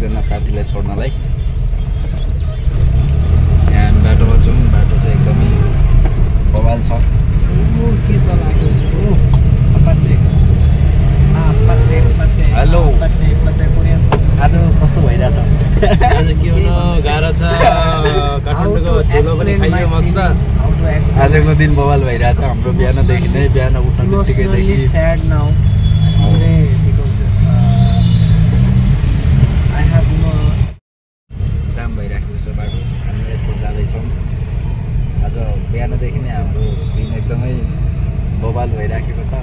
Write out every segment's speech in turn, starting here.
एकजना साथीलाई छोड्नलाई। यहाँ बाटोमा छौँ, बाटो चाहिँ एकदमै बवाल छ। के चलाएको यस्तो अपाचे हेलो कोरियन आज कस्तो भइरहेछ? आज के हुनु गाह्रो छ। काठमाडौँको धुलो पनि खाइयो मस्त। आजको दिन बवाल भइरहेछ हाम्रो। बिहानदेखि नै बिहान उठ्न बित्तिकैदेखि sad now today because I have जाम भइराखेको छ बाटो। हामी एयरपोर्ट जाँदैछौँ। आज बिहानदेखि नै हाम्रो दिन एकदमै बवाल भइराखेको छ।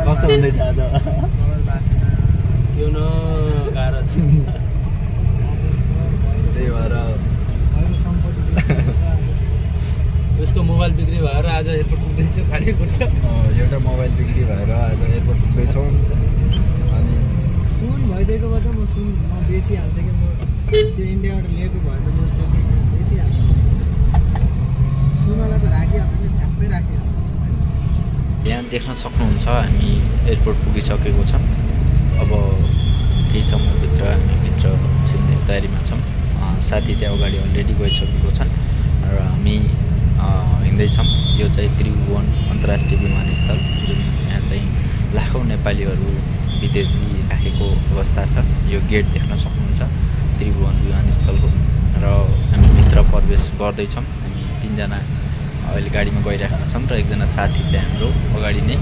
कस्तो हुँदैछ आज? के हुनु गाह्रो छ। त्यही भएर उसको मोबाइल बिक्री भएर आज एयरपोर्ट पुग्दैछु खाली खुट्टा। एउटा मोबाइल बिक्री भएर आज एयरपोर्ट पुग्दैछौँ। अनि सुन भइदिएको भए त म बेचिहाल्थेँ कि म त्यो इन्डियाबाट लिएको भए त म त्यसमा बेचिहाल्थेँ। सुनलाई त राखिहाल्छ कि छ्याप्पै राखिहाल्छ। यहाँ देख्न सक्नुहुन्छ हामी एयरपोर्ट पुगिसकेको छौँ। अब केही समयभित्र हामी भित्र छिर्ने तयारीमा छौँ। साथी चाहिँ अगाडि अलरेडी गइसकेको छन् र हामी हिँड्दैछौँ। यो चाहिँ त्रिभुवन अन्तर्राष्ट्रिय विमानस्थल, जुन यहाँ चाहिँ लाखौँ नेपालीहरू विदेशी राखेको अवस्था छ। यो गेट देख्न सक्नुहुन्छ त्रिभुवन विमानस्थलको। र हामी भित्र प्रवेश गर्दैछौँ। हामी तीनजना अहिले गाडीमा गइरहेका छौँ र एकजना साथी चाहिँ हाम्रो अगाडि नै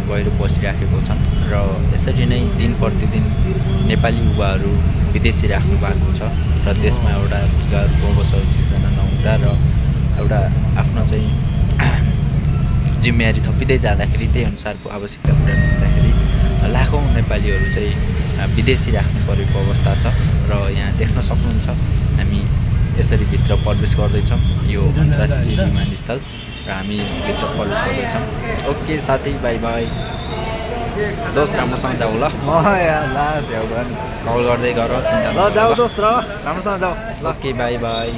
गएर बसिराखेको छन्। र यसरी नै दिन प्रतिदिन नेपाली युवाहरू विदेशी राख्नु भएको छ र त्यसमा एउटा रोजगारको अवसर सिर्जना नहुँदा र एउटा आफ्नो चाहिँ जिम्मेवारी थपिँदै जाँदाखेरि त्यही अनुसारको आवश्यकता पुरा नहुँदाखेरि लाखौँ नेपालीहरू चाहिँ विदेशी राख्नु परेको अवस्था छ। र यहाँ देख्न सक्नुहुन्छ हामी यसरी भित्र प्रवेश गर्दैछौँ। यो अन्तर्राष्ट्रिय विमानस्थल र हामी भित्र प्रवेश गर्दैछौँ। ओके साथी, बाई बाई। दोस्त राम्रोसँग जाऊ ल। कल गर्दै गर, चिन्ता ल जाऊ दोस्त, र राम्रोसँग जाऊ। Okay by by.